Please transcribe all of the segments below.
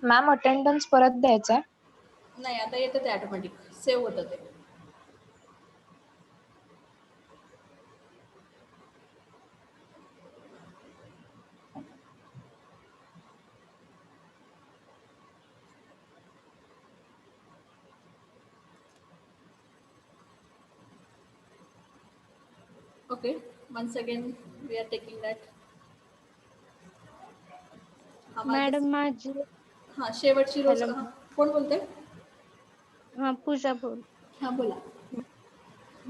Ma'am attendance परत द्यायचा. नाही, आता येतं ते ऑटोमॅटिक सेव्ह होतं ते. Okay, once again we are taking that. Madam माझी हा, शेवटची रोज. हॅलो कोण बोलते? हा पूजा बोल. हा, बोला.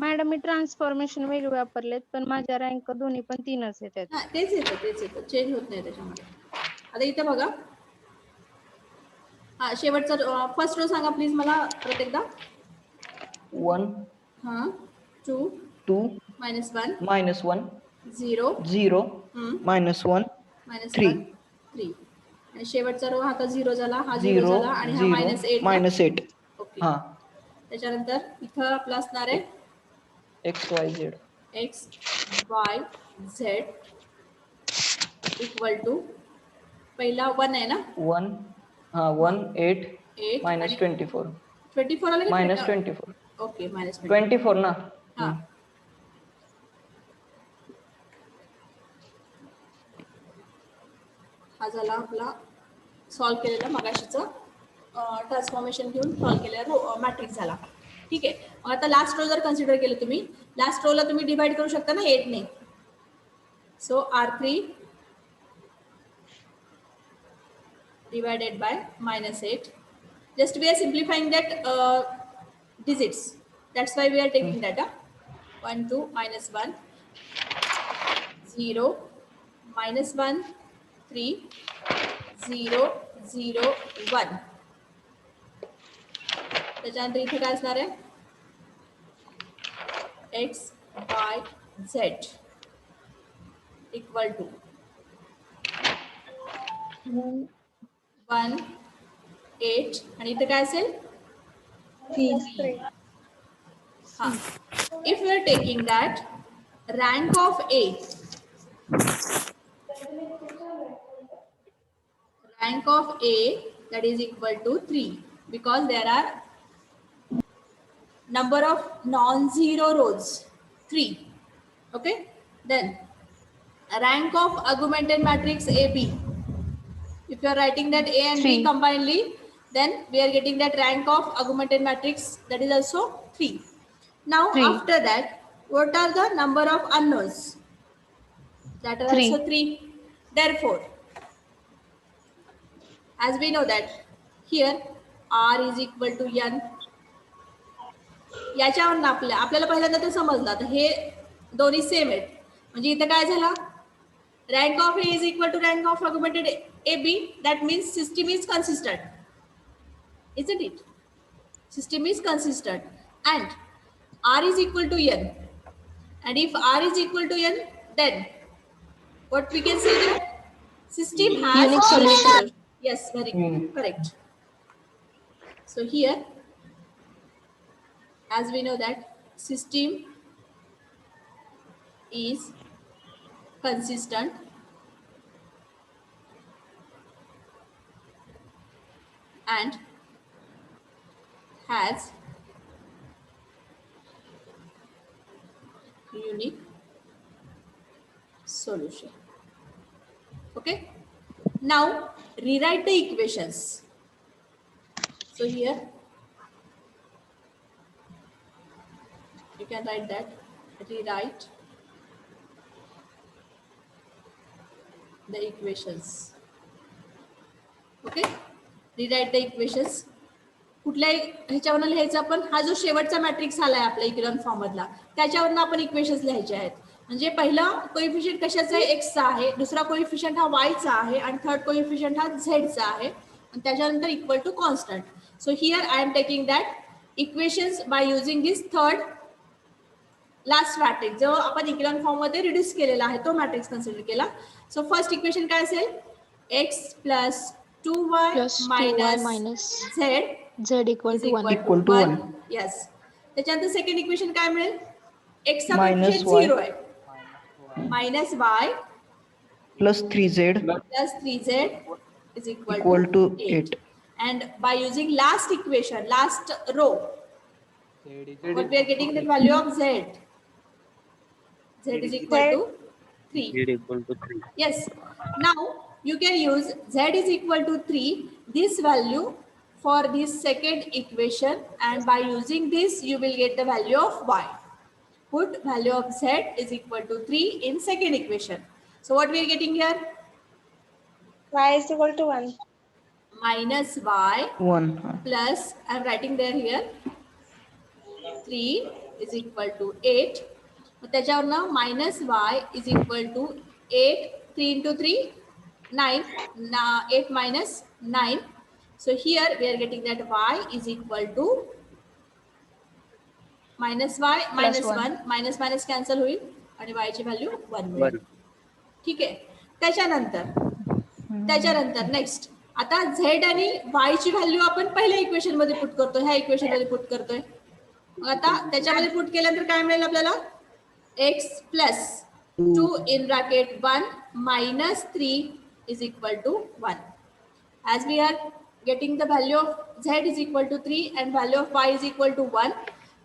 मॅडम मी ट्रान्सफॉर्मेशन वेगळे वापरलेत पण माझ्या रँक दोन्ही पण 3च येतात. हा, तेच येतं चेंज होत नाही त्याच्यामध्ये. आता इथे बघा. हा, शेवटचा फर्स्ट रो सांगा प्लीज मला परत एकदा. 1 हा, 2 2 -1 -1 0 0 -1 -1 3. आणि शेवटचा रो हा आता 0 झाला, हा 0 0 झाला आणि हा 0 -8 हा. -8. ओके. हा, त्याच्यानंतर इथं आपला असणार आहे XYZ x y z equal to पहिला 1 आहे ना. 1 हा 1 8 8 आणि -24 24 आलं का? -24 ओके, -24. 24 ना. हा, हा झाला आपला सॉल्व केलेला मगाशीचं ट्रान्सफॉर्मेशन घेऊन सॉल्व केलेला मॅट्रिक्स झाला. ठीक आहे. मग आता लास्ट रो जर कन्सिडर केलं तुम्ही, लास्ट रोला तुम्ही डिवाइड करू शकता ना 8 ने. सो R3 divided by -8. Just we are simplifying that digits. That's why we are taking that. 1 2 -1 0 -1 3 0 0 1. त्याच्यानंतर इथे काय असणार आहे? X y z equal to 1 8 आणि इथे काय असेल? 3. हा. If we are taking that rank of A, that is equal to 3 because there are number of non-zero rows 3. Okay, then rank of augmented matrix AB, if you are writing that A and 3. B combinedly, then we are getting that rank of augmented matrix, that is also 3. Now 3. after that, what are the number of unknowns? That are 3. also 3. Therefore, as we know that here R is equal to N. याच्यावरून आपल्याला पहिल्यांदा ते समजलं. तर हे दोन्ही same आहेत. म्हणजे इथं काय झालं? Rank of A is equal to rank of augmented AB. That means system is consistent. Isn't it? System is consistent. And R is equal to N. And if R is equal to N, then what we can say that? System has Unique solution. Yes, very correct. So here, as we know that system is consistent and has unique solution. Okay, now rewrite the equations. So here you can write that, rewrite the equations. Okay, rewrite the equations. कुठल्याही ह्याच्यावरून लिहायचं आपण. हा जो शेवटचा matrix आलाय आपल्या equilibrium form मधला, त्याच्यावरून आपण इक्वेशन्स लिहायचे आहेत. म्हणजे पहिला कोइफिशियंट कशाचा आहे? एक्सचा आहे. दुसरा कोइफिशियंट हा वायचा आहे आणि थर्ड कोइफिशियंट हा झेडचा आहे. आणि त्याच्यानंतर equal to constant. So here I am taking that equations by using this third last matrix, जो आपण इक्विलिब्रियम फॉर्म मध्ये रिड्यूस केलेला आहे तो मॅट्रिक्स कन्सिडर केला. सो फर्स्ट इक्वेशन काय असेल? X plus 2y minus Z Z equal to 1. equal to 1. Yes. त्याच्यानंतर सेकंड इक्वेशन काय मिळेल? एक्सचा Minus कोएफिशियंट y. 0 आहे. Minus y +3z plus 3z is equal Equal to to 8. 8. And by using last equation, last row, what we are getting the value of z. Z is equal to 3. Z equal to 3. Yes. Now you can use z is equal to 3, this value for this second equation, and by using this you will get the value of y. Put value of z is equal to 3 in second equation. So what we are getting here? Y is equal to 1. Minus y 1. plus, I am writing there here, 3 is equal to 8. मग त्याच्यावरनं minus y is equal to 8, 3 into 3, 9, 8 minus 9. So here we are getting that y is equal to minus y minus 1, minus minus cancel होईल आणि y ची value 1 मिळेल. ठीक आहे. त्याच्यानंतर next आता z आणि y ची व्हॅल्यू आपण पहिल्या इक्वेशन मध्ये पुट करतोय, ह्या इक्वेशन मध्ये पुट करतोय. मग आता त्याच्यामध्ये पुट केल्यानंतर काय मिळेल आपल्याला? x plus 2 in bracket 1 minus 3 is equal to 1. As we are getting the value of z is equal to 3 and value of y is equal to 1,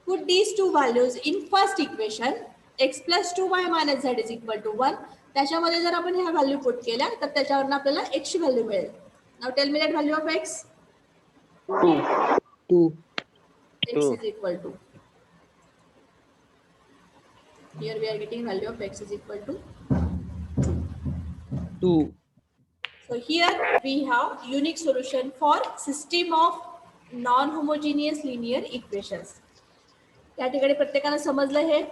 put these two values in first equation, x plus 2y minus z is equal to 1. त्याच्यामध्ये जर आपण ह्या value put केल्या तर त्याच्यावरून आपल्याला x ची value मिळेल. Now tell me that value of x. 2. x is equal to, here we are getting value of x is equal to 2. So here we have unique solution for system of non-homogeneous linear equations. या ठिकाणी प्रत्येकाला समजलं हे?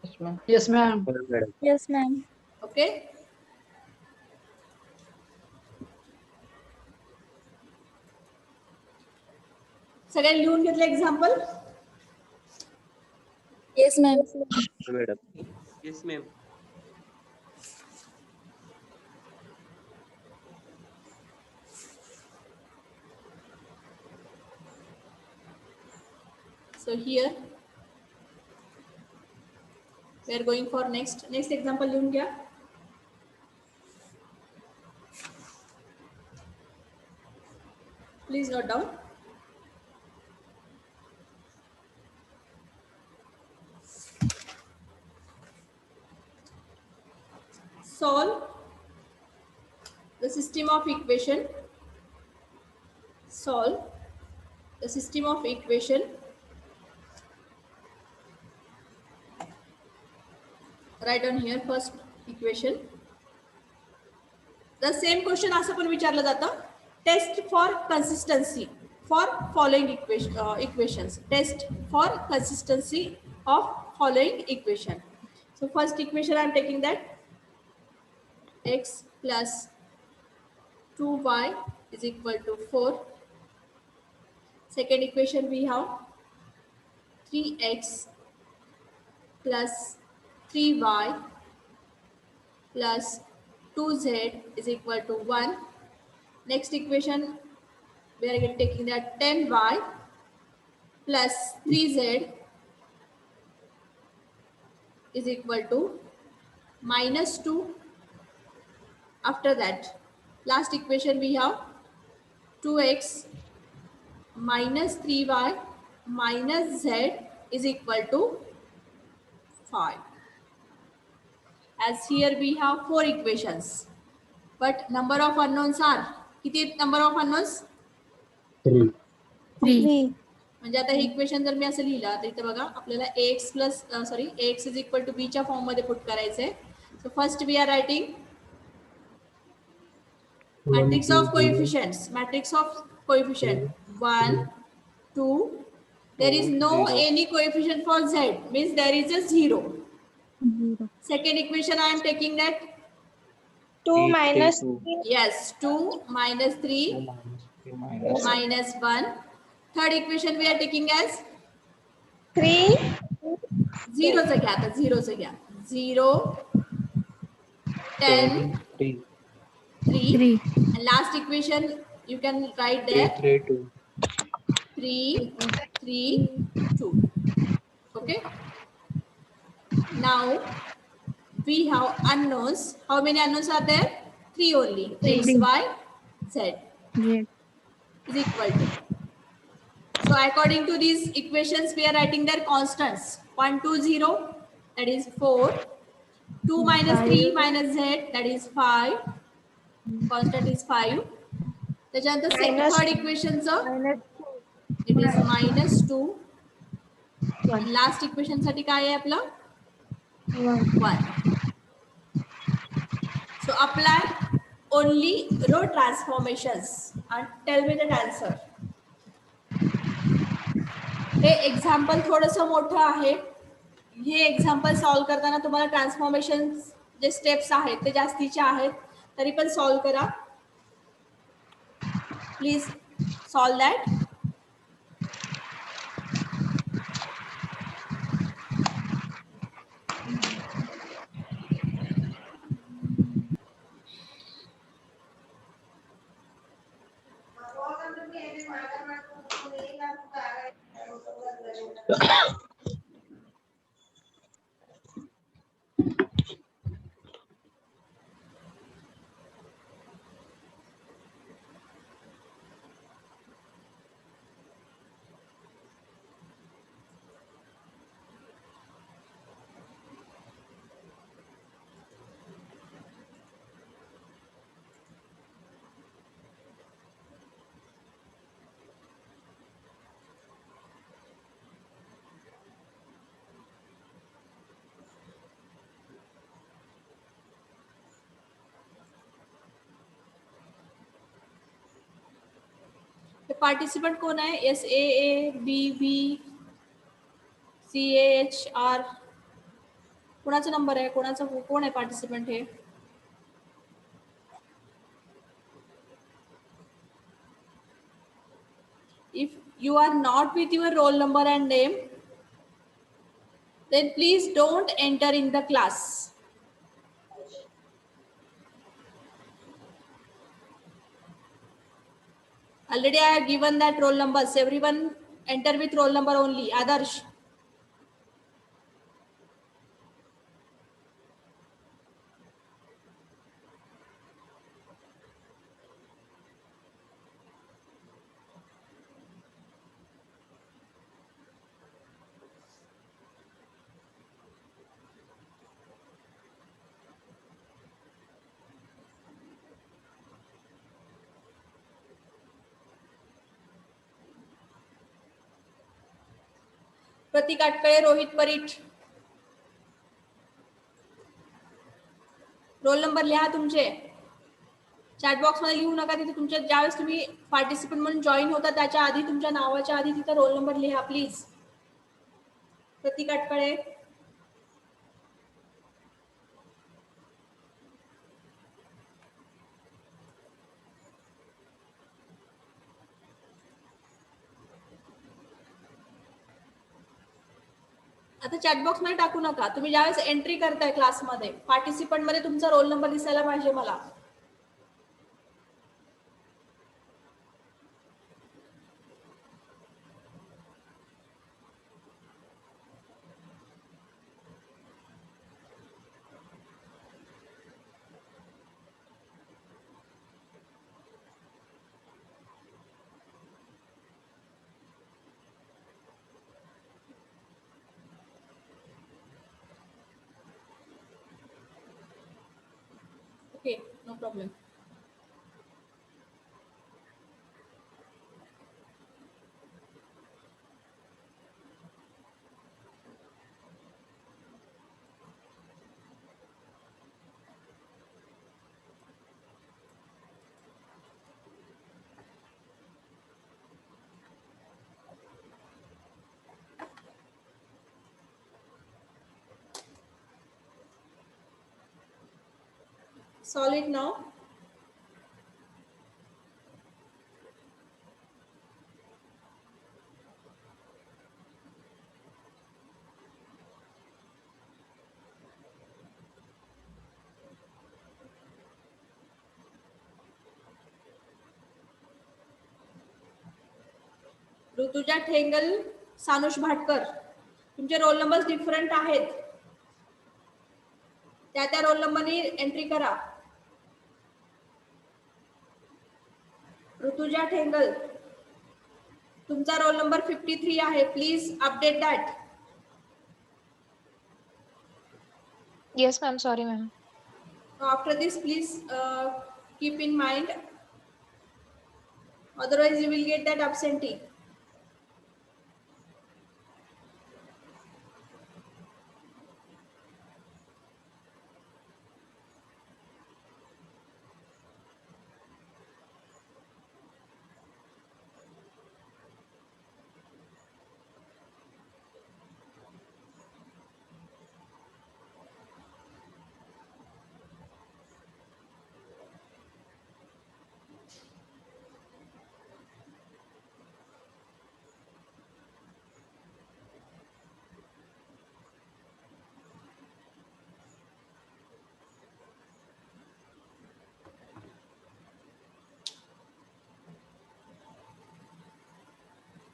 Yes, ma'am. Yes, ma'am. Yes, ma'am. Okay. सगळ्यांनी लिहून घेतलं example? Yes, ma'am. Madam. Yes, ma'am. So here we are going for next example. लिहून घ्या. Please note down. Solve the system of equation. Solve the system of equation. Write down here first equation. The same question असं पण विचारलं जातं. Test for consistency for following equations. Test for consistency of following equation. So first equation I am taking that x plus 2y is equal to 4. Second equation we have 3x plus 3y plus 2z is equal to 1. Next equation we are taking that 10y plus 3z is equal to minus 2. After that, last equation we have 2x minus 3y minus z is equal to 5. As here we have 4 equations, but number of unknowns are, किती number of unknowns? 3. 3. म्हणजे आता हे equation जर मी असं लिहिलं तर इथे बघा आपल्याला ax is equal to b च्या फॉर्म मध्ये पुट करायचंय. So first we are writing matrix of coefficients. Matrix of coefficient 1, 2. There is no any coefficient for z, means there is a 0. Second equation I am taking that 2 minus 2. yes 2 minus 3 minus 1. Third equation we are taking as 3. 0 चं घ्या. आता 0 चं घ्या. 0 10 3 and last equation you can write there 3 3 2. Okay, now we have unknowns. How many unknowns are there? 3 only. X, Y, Z is equal to. So according to these equations, we are writing their constants. 1, 2, 0, that is 4. 2 minus 3 minus Z, that is 5. Constant is 5. त्याच्यानंतर third equation it is -2. And last equation साठी काय आहे आपलं 1. So apply only row transformations and tell me the answer. हे example थोडंसं मोठं आहे. हे example solve करताना तुम्हाला ट्रान्सफॉर्मेशन जे स्टेप्स आहेत ते जास्तीचे आहेत, तरी पण सॉल्व करा. Please solve that. पार्टिसिपंट कोण आहे? SAABBCAHR कोणाचा नंबर आहे? कोण आहे पार्टिसिपंट? हे if you are not with your roll number and name, then please don't enter in the class. Already I have given that roll numbers. Everyone enter with roll number only. Adarsh. Prateek आटकळे, Rohit Parit. Roll number लिहा तुमचे. Chat box मध्ये लिहू नका. तिथे तुमच्या ज्यावेळेस तुम्ही participant म्हणून जॉईन होता त्याच्या आधी तुमच्या नावाच्या आधी तिथे रोल नंबर लिहा प्लीज. प्रतीक आटकळे. आता चॅट बॉक्स मध्ये टाकू नका. तुम्ही ज्यावेळेस एंट्री करताय क्लासमध्ये पार्टिसिपंट मध्ये तुमचा रोल नंबर दिसायला पाहिजे मला. Okay, no problem. Solve it now. Rutuja Thengal, सानुष Bhatkar, तुमचे रोल नंबर डिफरंट आहेत. त्या रोल नंबरनी एंट्री करा. ऋतुजा ठेंगल, तुमचा रोल नंबर 53 आहे. Please update that. Yes, ma'am. Sorry, ma'am. After this, please keep in mind. Otherwise, you will get that absentee.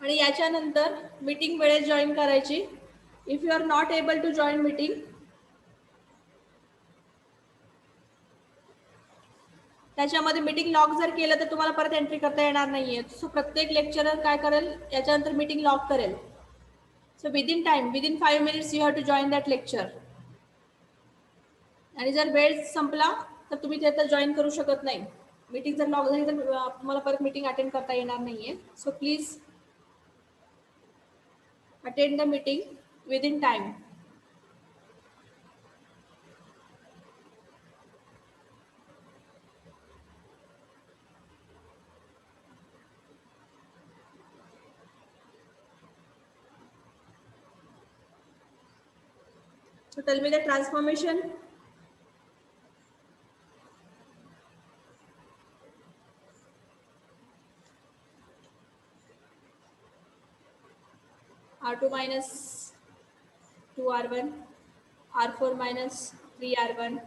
आणि याच्यानंतर meeting वेळेत join करायची. If you are not able to join meeting, त्याच्यामध्ये meeting lock जर केलं तर तुम्हाला परत एंट्री करता येणार नाहीये. सो प्रत्येक लेक्चरर काय करेल, याच्यानंतर मीटिंग लॉक करेल. So within 5 minutes you have to join that lecture. आणि जर वेळ संपला तर तुम्ही त्यात जॉईन करू शकत नाही. मीटिंग जर लॉक झाली तर तुम्हाला परत मीटिंग अटेंड करता येणार नाहीये. So please attend the meeting within time. So tell me the transformation. R2 minus 2R1, R4 minus 3R1.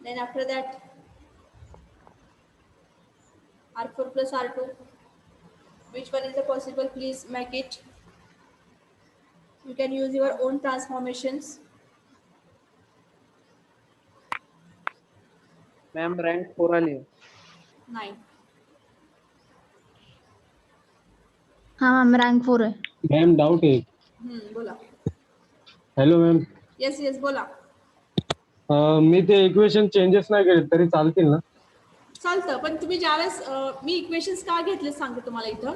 Then after that, R4 plus R2. Which one is the possible? Please make it. You can use your own transformations. Ma'am, rank 4 आली. 9. हाँ ma'am rank 4 है. Ma'am doubt आहे. बोला. Hello ma'am, yes yes बोला. मी ते equation changes नाही केले तरी चालतील ना? चालतं, पण तुम्ही ज्यावेळेस मी इक्वेशन्स का घेतले सांगते तुम्हाला. इथं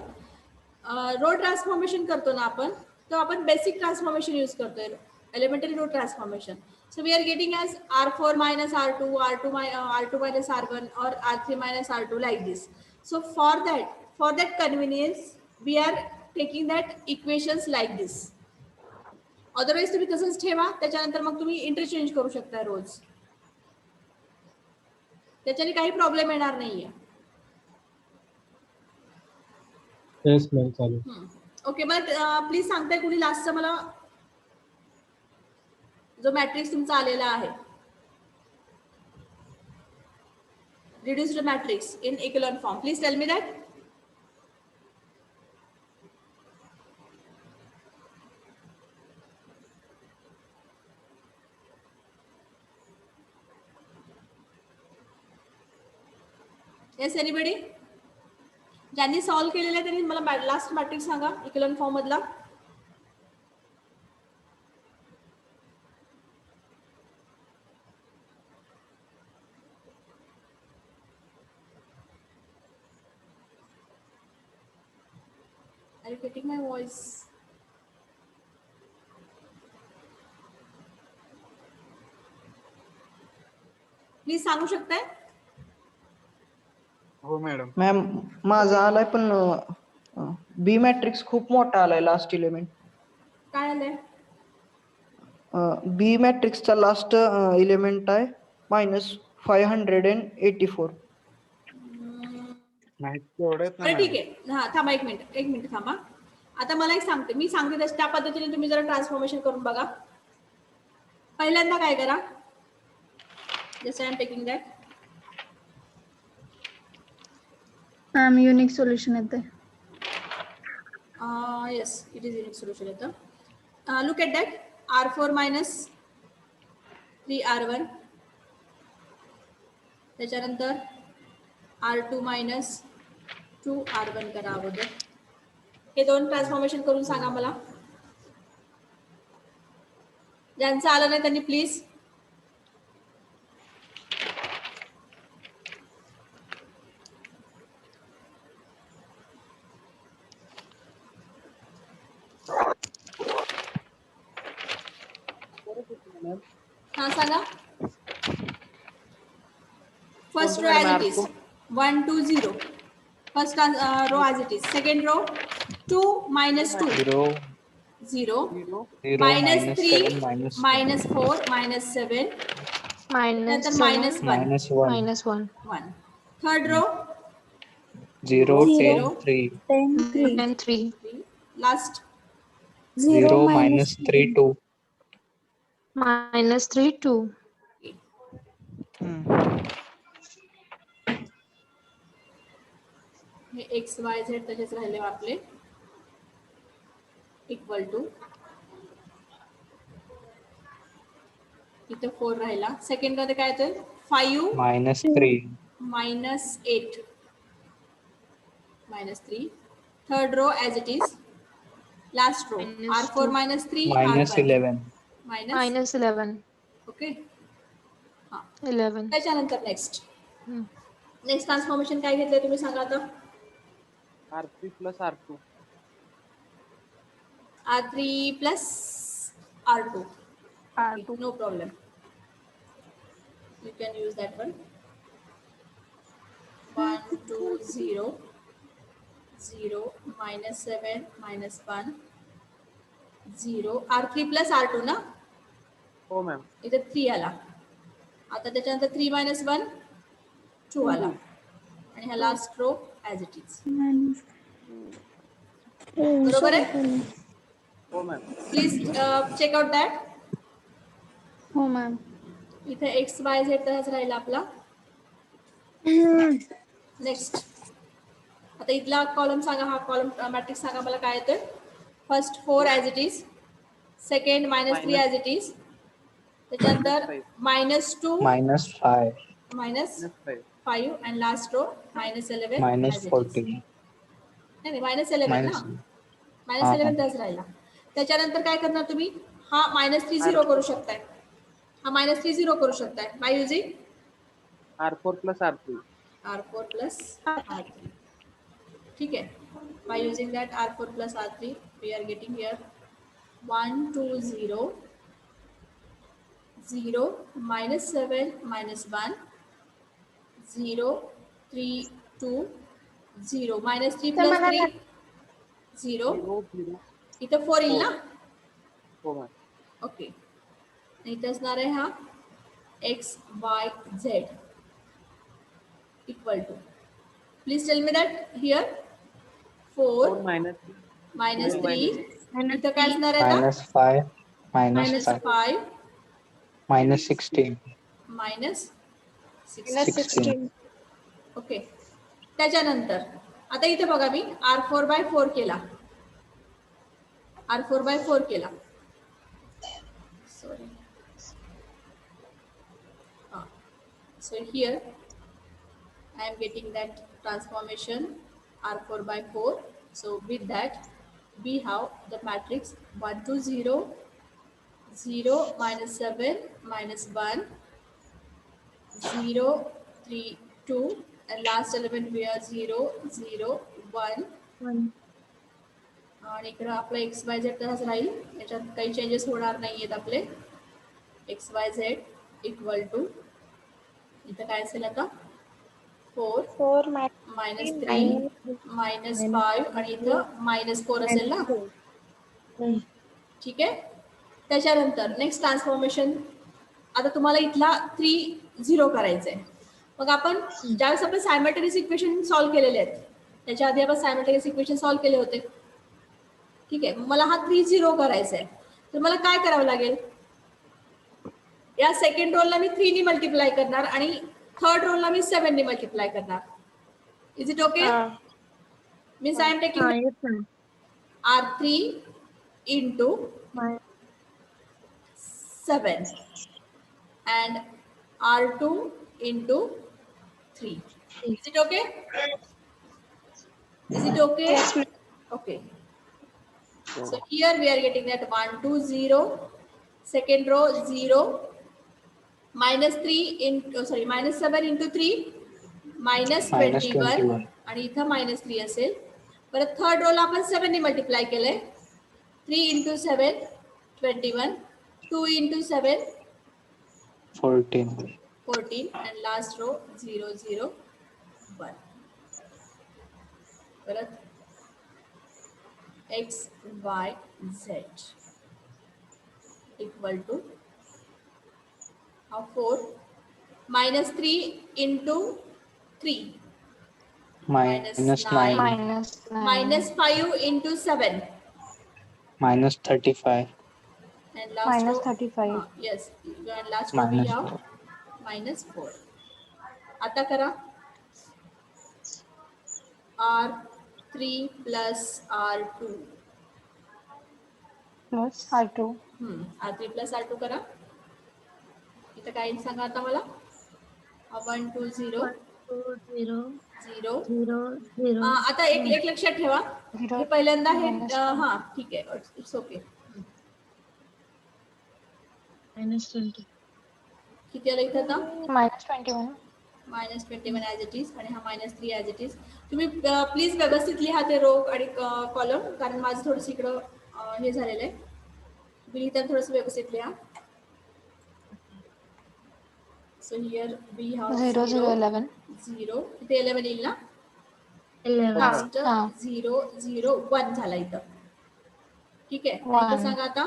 रो ट्रान्सफॉर्मेशन करतो ना आपण, तर आपण बेसिक ट्रान्सफॉर्मेशन यूज करतोय, elementary row transformation. So we are getting as R4 minus R2, R2 minus R1 or R3 minus R2 like this. So for that convenience we are taking that equations like this. Otherwise तुम्ही तसंच ठेवा, त्याच्यानंतर मग तुम्ही interchange करू शकता रोज. त्याच्याने काही problem येणार नाहीये. येस मॅम चालेल. ओके, मग प्लीज सांगताय कुणी लास्टचा मला जो मॅट्रिक्स तुमचा आलेला आहे, reduced matrix in echelon form, please tell me that. Yes anybody? ज्यांनी सॉल्व्ह केलेलं आहे त्यांनी मला लास्ट मॅट्रिक्स सांगा इक्वेलन फॉर्म मधला. Are you getting my voice? Please सांगू शकताय? हो मॅडम. मॅम माझा आलाय पण बी मॅट्रिक्स खूप मोठा आलाय लास्ट इलेमेंट. काय आलंय? बी मॅट्रिक्सचा लास्ट इलेमेंट आहे -584. नाही तेवढेच अरे ना ठीक मॅडम. आहे, हा थांबा एक मिनिट थांबा. आता मला एक सांगते, मी सांगते त्या पद्धतीने तुम्ही जरा ट्रान्सफॉर्मेशन करून बघा. पहिल्यांदा काय करा, just I am taking that. Ma'am unique solution येते. Yes it is unique solution येतं. Look at that. R4 minus 3R1, त्याच्यानंतर R2 मायनस 2R1 करा अगोदर. हे दोन ट्रान्सफॉर्मेशन करून सांगा मला. ज्यांचं आलं नाही त्यांनी प्लीज हा सांगा. First row as it is 1 2 0. First row as it is. Second row 2 minus 2 0 minus 3 minus 4 minus 7 नंतर minus 1 1. Third row 0 10 0 3 and 3. Last 0 minus 3 2 Minus 3, 2. हे एक्स वाय झेड तसेच राहिले आपले इक्वल टू इथं 4 राहिला. सेकंड मध्ये काय येतं 5 minus 3 minus 8 minus 3. Third row as it is. Last row Minus R4 2. minus 3 minus R1 11 minus Minus 11. Okay. 11. त्याच्यानंतर नेक्स्ट Hmm. ट्रान्सफॉर्मेशन काय घेतलंय तुम्ही सांगा आता. R3 plus R2. R3 plus R2. Okay, no problem. You can use that one. 1 2 0 0 minus 7 minus 1 0. R3 plus R2 ना. हो ma'am. इथे 3 आला. आता त्याच्यानंतर 3 minus 1 2 आला आणि हा last row as it is. बरोबर आहे. हो ma'am. Please check out that. हो मॅम. इथे एक्स वाय झेड तसाच राहिला आपला. नेक्स्ट आता इथला कॉलम सांगा. हा कॉलम मॅट्रिक्स सांगा मला काय येतं. First 4 as it is. Second -3 as it is. त्याच्यानंतर -2 minus 5 -5 and last row -11 minus as it is. 14 नाही -11 minus ना. -11 तच राहिला. त्याच्यानंतर काय करणार तुम्ही. हा -3 0 करू शकताय. हा -3 0 करू शकताय by using R4 plus R3. R4 plus R3. ठीक आहे. By using that R4 plus R3 we are getting here 1 2 0 0 -7 -1 0 3 2 0 -3 plus 3 0. 0 0. इथं 4 येईल ना. हो मॅम. ओके. इथं असणार आहे हा x y z equal to. Please tell me that here 4 minus -3 इथं काय असणार आहे आता minus 5 minus 5 -5 minus 16 -16. 16 ओके. त्याच्यानंतर आता इथे बघा मी R4/4 केला. R4/4 केला. Sorry. So here I am getting that transformation R4/4. So with that we have the matrix 1 2 0 0 -7 -1 0 3 2 and last element we are 0 0 1 आणि इकडं आपला एक्स वाय झेड तसाच राहील. याच्यात काही चेंजेस होणार नाही आहेत आपले. X y z equal to इथं काय असेल आता 4 -3 -5 आणि इथं -4 असेल ना. ठीक आहे. त्याच्यानंतर नेक्स्ट ट्रान्सफॉर्मेशन आता तुम्हाला इथला 3 0 करायचं आहे. मग आपण ज्यावेळेस आपण सायमल्टेनियस इक्वेशन सॉल्व्ह केलेले आहेत त्याच्या आधी आपण सायमल्टेनियस इक्वेशन सॉल्व्ह केले होते. ठीक आहे. मला हा 3 0 करायचा आहे. तर मला काय करावं लागेल. या सेकंड रोलला मी 3 ने मल्टिप्लाय करणार आणि थर्ड रोलला मी 7 ने मल्टिप्लाय करणार. Is it okay. Means I am taking R3 into 7 and R2 into 3. Is it okay? Is it okay? Yes, ma'am. Okay. So here we are getting that 1, 2, 0. Second row 0. Minus 3 into minus 7 into 3 minus Minus 21 21. आणि इथं minus 3 असेल. परत third रोला आपण 7 ने multiply केलंय. 3 into 7 21. 2 into 7 14. 14 and last row 0 0 1. परत x y z equal to 4 minus 3 into 3 Minus 9. minus 9, minus 5 into 7 Minus 35. and last minus row 35, yes and last row we Minus have 4. minus 4. आता करा R3 plus R2 plus R2, R3 plus R2 करा. इथं काय येईल सांगा आता मला. 1 2 0 0. आता एक लक्षात ठेवा. Zero. हे पहिल्यांदा हे Minus हा ठीक आहे इट्स ओके. किती आलं इथं आता minus 21, -21 ॲज इट इज आणि हा -3 ॲज इट इज. तुम्ही प्लीज व्यवस्थित लिहा ते रो आणि कॉलम, कारण माझं थोडंसं इकडं हे झालेलं आहे. तुम्ही लिहिताना थोडंसं व्यवस्थित लिहा. सो हिअर वी हॅव 0 0 11, 0 इथे 11 येईल ना. हा, लास्ट हा. 0 0 1 झाला इथं. ठीक आहे. आणि इथं 1, सांगा आता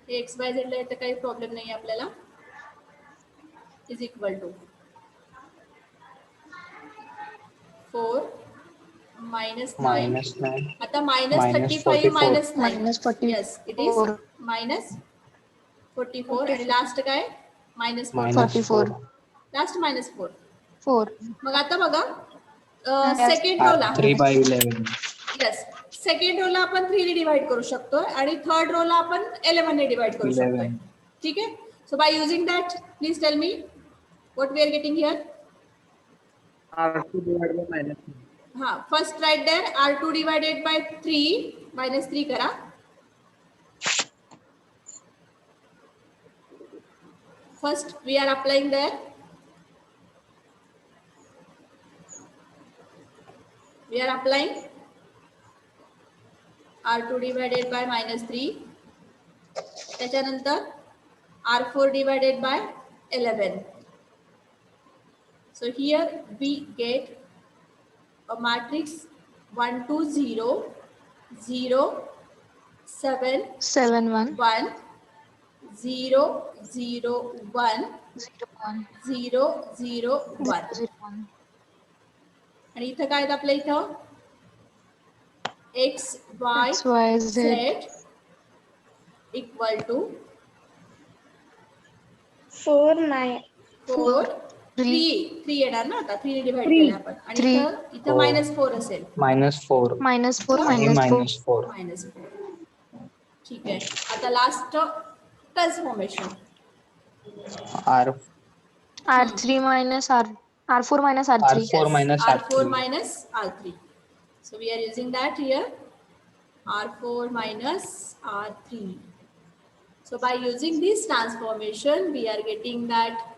हे XY Z ला इथं काही प्रॉब्लेम नाही आपल्याला. Is equal to 4 minus 9. Minus 9. आता minus Minus 35 minus 9. minus 44, Yes, it is minus 44 आणि लास्ट काय minus 4. Minus 44. 4. Last minus 4. 4, मग आता बघा Yes. सेकंड रोला 3 by 11. येस सेकंड रोला आपण 3 ने डिवाइड करू शकतो आणि थर्ड रोला आपण 11 ने डिवाइड करू शकतो. 11. ठीक आहे. So by using that please tell me what we are getting here. R2 divided by minus 9. हा first right there R2 divided by 3 -3 करा. First we are applying there. We are applying R2 divided by -3. त्याच्यानंतर R4 divided by 11. So here we get a matrix 1 2 0 0 7 7 1, 1 0 0 1 0 1, 0 0 1. 0 1, आणि इथं काय आहे आपल्या इथं x y X Y z Z equal to 4 9 4 3, 3 येणार ना. आता 3 ने डिवाइड केलं आपण आणि 3. इथं हो. -4 असेल. Minus 4. minus 4 आणि minus 4, minus 4. -4. ठीक आहे. आता last transformation. R R3 minus R4 minus R3, R4 minus R4 R3. minus R3. So we are using that here. R4 minus R3. So by using this transformation, we are getting that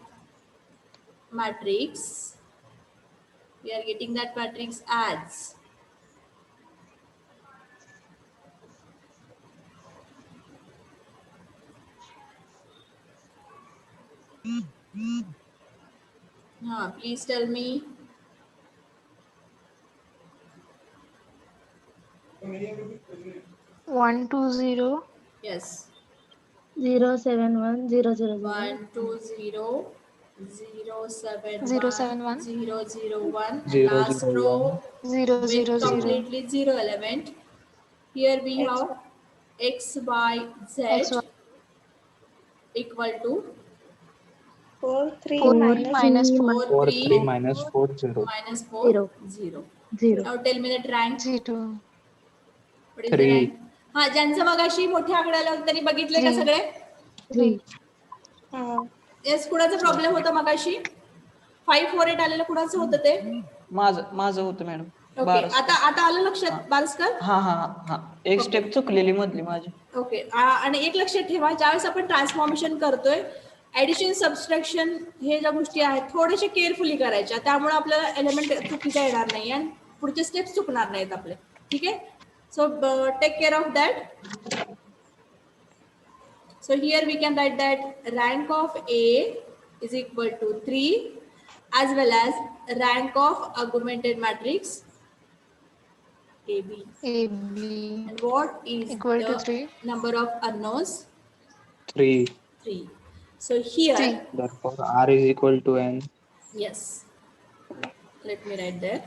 matrix. We are getting that matrix as please tell me. 1 2 0, Yes. 0 7 1 0 0 1 2 0 0 7 0 1 7 1, 0 0 1. 0 Last 0 row 0 with 0 0, completely zero element. Here we have x y z X Y equal to 4 3 4 minus 4 4 3 3 minus 4 0. minus 4 0. 0. 0 Now tell me that rank. 0, What is the 3. rank? हा ज्यांचं मगाशी मोठ्या आकड्याला त्यांनी बघितले का 3. सगळे. 3, yes, कुणाचा problem होता मगाशी? 548 आलेलं कुणाचं होतं ते? माझं होतं मॅडम. ओके, आता आलं लक्षात बारस्कर? हा एक स्टेप चुकलेली मधली माझी. ओके, आणि एक लक्षात ठेवा, ज्यावेळेस आपण ट्रान्सफॉर्मेशन करतोय, ऍडिशन सबस्ट्रॅक्शन हे ज्या गोष्टी आहेत थोडेसे केअरफुली करायच्या, त्यामुळे आपल्याला एलिमेंट चुकीचा येणार नाही आणि पुढचे स्टेप्स चुकणार नाहीत आपले. ठीक आहे, so take care of that. So here we can write that rank of A is equal to 3 as well as rank of augmented matrix AB. AB And what is equal to the 3. number of unknowns? 3. 3. So here, 3. Therefore, R is equal to N. yes, let me write there.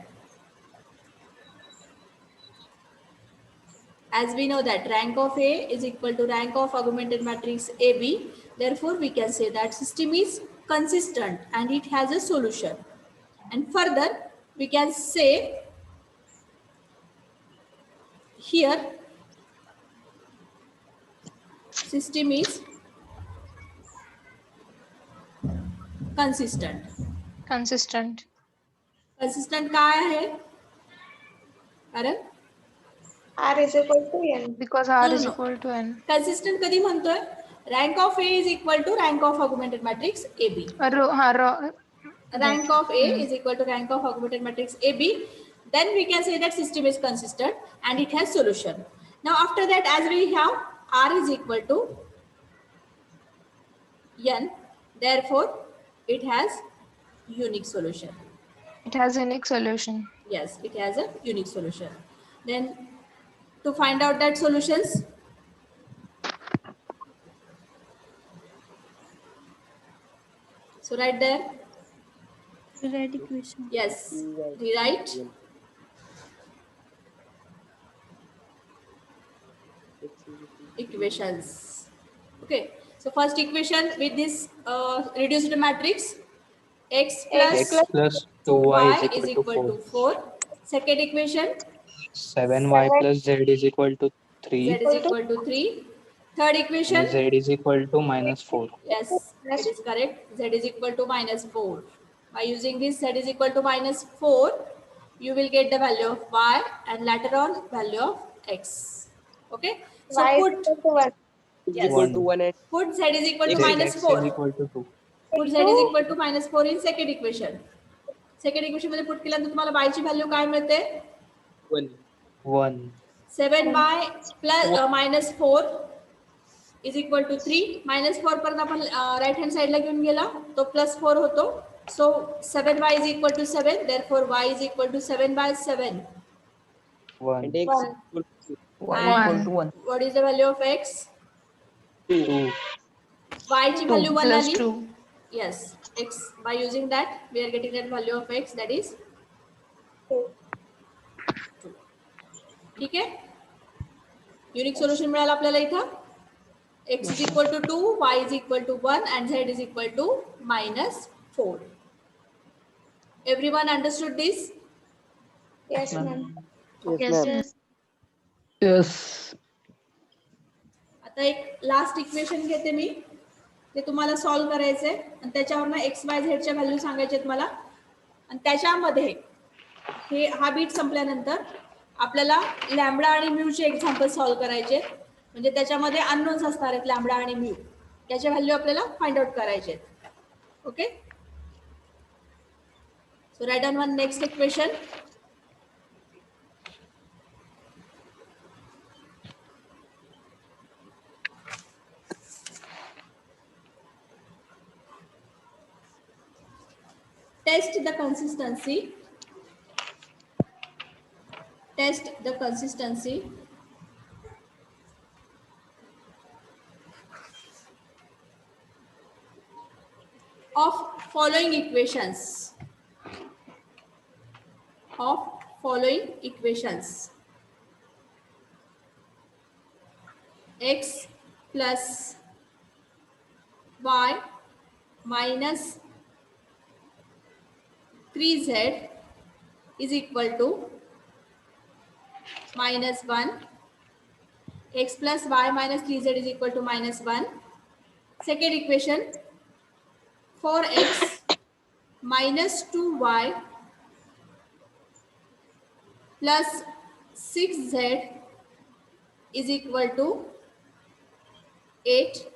As we know that rank of A is equal to rank of augmented matrix AB, therefore we can say that system is consistent and it has a solution. And further, we can say here system is consistent. Consistent. Consistent काय आहे? कारण R is equal to N. Because R No, is no. equal to N. consistent कधी म्हणतोय? Rank of A is equal to rank of augmented matrix AB. Rank of A is equal to rank of augmented matrix AB. Then we can say that system is consistent and it has solution. Now after that, as we have R is equal to N, therefore it has unique solution. It has unique solution. Yes, it has a unique solution. Then to find out that solutions, so right there, Rewrite equation. yes, rewrite equations. Okay, so first equation with this reduced matrix, x X plus plus 2y y is equal to 4. 4. Second equation, 7y plus z is equal to 3. z is equal to 3. Third equation, And z is equal to minus 4. yes, it is correct. Z is equal to minus 4. By using this z is equal to minus 4, you will get the value of y and later on value of x. Okay. So Y is put, equal to 1. yes, Equal to 1 and put z is equal to X minus is 4. equal to 2. Put z is equal to minus 4 in second equation. Second equation मध्ये put केल्यानंतर तुम्हाला y ची value काय मिळते? 1. 1. 7y plus minus 4 is equal to 3. Minus 4 पर्यंत आपण right hand साइडला घेऊन गेला तो प्लस 4 होतो. So 7y is equal to 7. Therefore y is equal to 7 by 7. 1. And x is equal to Y And equal to 1. what is the value of x? 2. Y ची value 1 Plus आली. 2. Yes, x, by using that we are getting that value of x, that is 2. ठीक आहे, unique solution मिळालं आपल्याला इथं. x is equal to 2, y is equal to 1 and z is equal to minus 4. Everyone understood this? Yes, ma'am. Yes, yes. Yes. आता एक last equation घेते मी, ते तुम्हाला सॉल्व्ह करायचंय आणि त्याच्यावरनं एक्स वाय झेडच्या व्हॅल्यू सांगायचे मला. आणि त्याच्यामध्ये हे हा बीट संपल्यानंतर आपल्याला लॅम्बडा आणि म्यूचे एक्झाम्पल सॉल्व्ह करायचे, म्हणजे त्याच्यामध्ये अननोन्स असणार आहेत लॅम्बडा आणि म्यू, याच्या व्हॅल्यू आपल्याला फाइंड आउट करायचे आहेत. Okay, so write down one next equation. Test the consistency. Test the consistency of following equations. Of following equations. X plus y minus 3z is equal to minus 1. X plus y minus 3z is equal to minus 1. Second equation, 4x minus 2y plus 6z is equal to 8,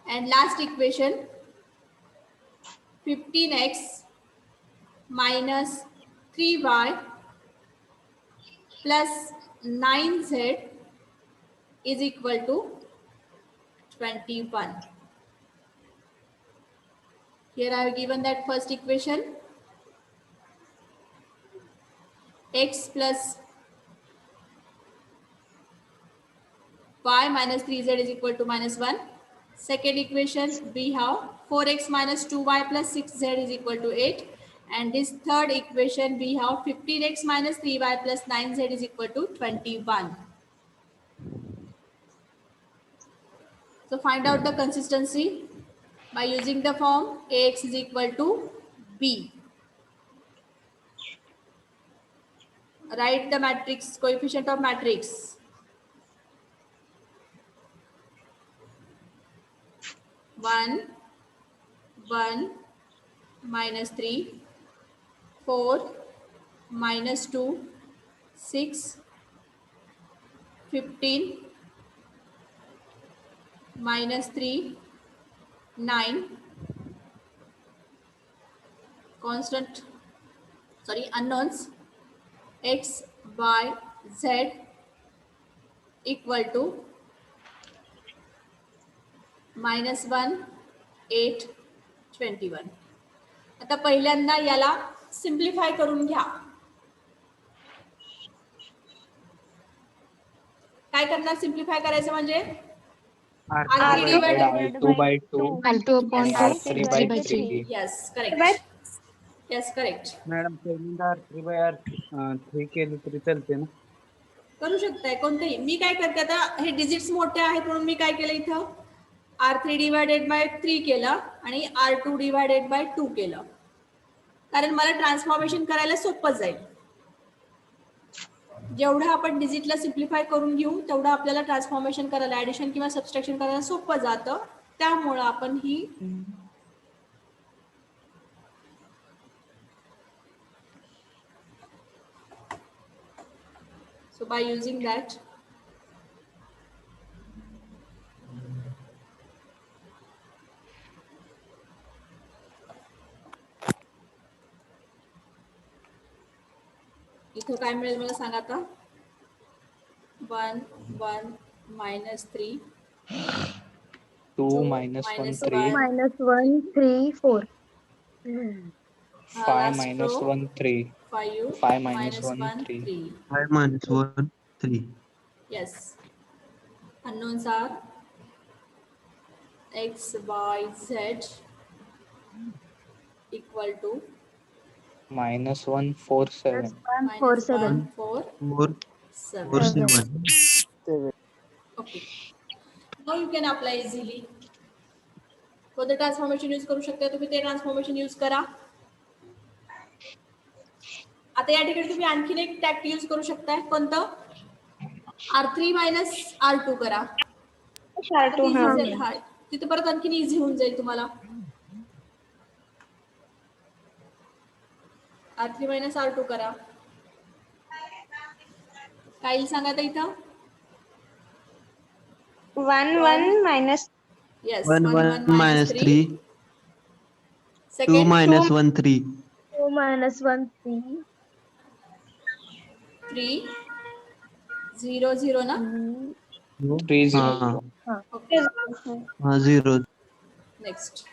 and last equation 15x minus 3y plus 9z is equal to 21. Here I have given that first equation, x plus y minus 3z is equal to -1. Second equation, we have 4x minus 2y plus 6z is equal to 8. And this third equation, we have 15x minus 3y plus 9z is equal to 21. So find out the consistency by using the form Ax is equal to B. Write the matrix, coefficient of matrix. 1, 1, minus 3, 4, minus 2, 6, 15, minus 3, 9, unknowns, x, y, z equal to -1, 8, 21. आता पहिल्यांदा याला simplify करून घ्या. काय करणार simplify करायचं म्हणजे R3 divided R2 by 2 R2 upon and 2, R3 by 3 by 3. 3. yes correct. Yes correct. Madam पहिल्यांदा R3 केली तरी चालते ना? करू शकताय कोणतेही. मी काय करते आता, हे डिजिट्स मोठे आहेत म्हणून मी काय केलं इथं R3 divided by 3 केलं आणि R2 divided by 2 केलं, कारण मला ट्रान्सफॉर्मेशन करायला सोपं जाईल. जेवढं आपण डिजिटला सिम्प्लिफाय करून घेऊ तेवढं आपल्याला ट्रान्सफॉर्मेशन करायला, ऍडिशन किंवा सबस्ट्रॅक्शन करायला सोपं जातं. त्यामुळं आपण ही so by using that इथं काय मिळेल मला सांगा आता. 1, 1, minus 3, 2 minus 1 3, -1 3 4. 5 minus 1 3, 5, 5 minus minus 1 1 3. 3. 5 minus 1 3. Yes. Unknowns are x, y, z equal to -1 4 7. minus 1 4 4 4 7. 7. Okay. Now you can apply easily. कोणतं ट्रान्सफॉर्मेशन यूज करू शकता तुम्ही, ते ट्रान्सफॉर्मेशन यूज करा. आता या ठिकाणी तुम्ही आणखीन एक टॅक्ट यूज करू शकताय. कोणतं? R3 मायनस R2 करा. R2 हा. तिथे परत आणखीन इझी होऊन जाईल तुम्हाला. R3 मायनस R2 करा. काय येईल सांगा आता इथं. 1 1 minus Yes, 1 1 minus 3. 2 Second, minus 1 3. 2 minus 1 3. 3 0 0 ना. 3 0. Okay. 0. Next,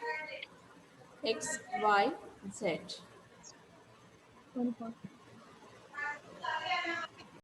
x, y, z.